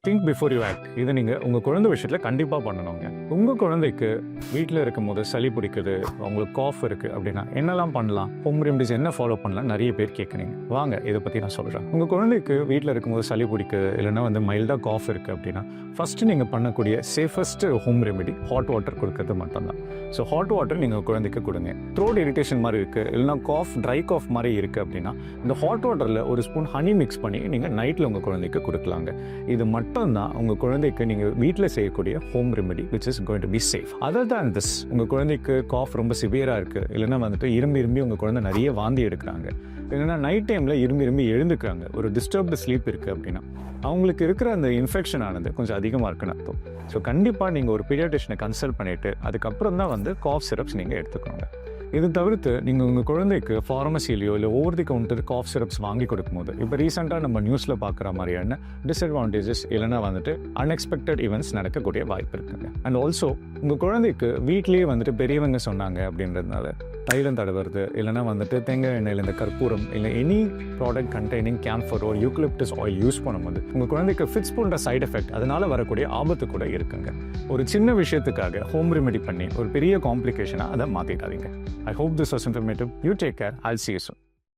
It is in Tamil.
Think before you act. இதை நீங்கள் உங்கள் குழந்தை விஷயத்தில் கண்டிப்பாக பண்ணணுங்க. உங்கள் குழந்தைக்கு வீட்டில் இருக்கும்போது சளி பிடிக்குது, அவங்களுக்கு காஃப் இருக்குது அப்படின்னா என்னெல்லாம் பண்ணலாம், ஹோம் ரெமடிஸ் என்ன ஃபாலோ பண்ணலாம் நிறைய பேர் கேட்குறீங்க. வாங்க இதை பற்றி நான் சொல்கிறேன். உங்கள் குழந்தைக்கு வீட்டில் இருக்கும்போது சளி பிடிக்குது இல்லைன்னா மைல்டாக காஃப் இருக்குது அப்படின்னா ஃபஸ்ட்டு நீங்கள் பண்ணக்கூடிய safest home remedy hot water கொடுக்கறது மட்டும்தான். ஸோ ஹாட் வாட்டர் நீங்கள் குழந்தைக்கு கொடுங்க. த்ரோட் இரிட்டேஷன் மாதிரி இருக்குது இல்லைனா காஃப் ட்ரை காஃப் மாதிரி இருக்குது அப்படின்னா இந்த ஹாட் வாட்டரில் ஒரு ஸ்பூன் ஹனி மிக்ஸ் பண்ணி நீங்கள் நைட்டில் உங்கள் குழந்தைக்கு கொடுக்கலாங்க. இது மட்டும்தான் உங்கள் குழந்தைக்கு நீங்கள் வீட்டில் செய்யக்கூடிய home remedy which is going to be safe. Other than this, உங்கள் குழந்தைக்கு காஃப் ரொம்ப சிவியராக இருக்குது இல்லைன்னா இரும்பி உங்கள் குழந்தை நிறைய வாந்தி எடுக்கிறாங்க, இல்லைன்னா நைட் டைமில் இரும்பி எழுந்துக்கிறாங்க, ஒரு டிஸ்டர்ப்டு ஸ்லீப் இருக்குது அப்படின்னா அவங்களுக்கு இருக்கிற அந்த இன்ஃபெக்ஷன் ஆனது கொஞ்சம் அதிகமாக இருக்குன்னு அர்த்தம். ஸோ கண்டிப்பாக நீங்கள் ஒரு பீடியாட்ரிஷனை கன்சல்ட் பண்ணிவிட்டு அதுக்கப்புறம் தான் காஃப் சிரப்ஸ் நீங்கள் எடுத்துக்கணுங்க. இது தவிர்த்து நீங்கள் உங்கள் குழந்தைக்கு ஃபார்மசிலையோ இல்லை over the counter cough syrups வாங்கி கொடுக்கும்போது இப்போ ரீசெண்டாக நம்ம நியூஸில் பார்க்குற மாதிரியான டிஸ்அட்வான்டேஜஸ் இல்லைனா அன்எக்ஸ்பெக்டட் ஈவெண்ட்ஸ் நடக்கக்கூடிய வாய்ப்பு இருக்குங்க. அண்ட் ஆல்சோ உங்கள் குழந்தைக்கு வீட்லேயே பெரியவங்க சொன்னாங்க அப்படின்றதுனால தைலம் தடவுறது இல்லைனா தேங்காய் எண்ணெயில் இந்த கற்பூரம் இல்லை எனி ப்ராடக்ட் கண்டெய்னிங் கேம்ஃபர் ஒரு யூக்லிப்டஸ் ஆயில் யூஸ் பண்ணும்போது உங்கள் குழந்தைக்கு ஃபிட்ஸ் போன்ற சைட் எஃபெக்ட் அதனால் வரக்கூடிய ஆபத்து கூட இருக்குங்க. ஒரு சின்ன விஷயத்துக்காக ஹோம் ரெமெடி பண்ணி ஒரு பெரிய காம்ப்ளிகேஷனாக அதை மாற்றிடாதீங்க. I hope this was informative. You take care. I'll see you soon.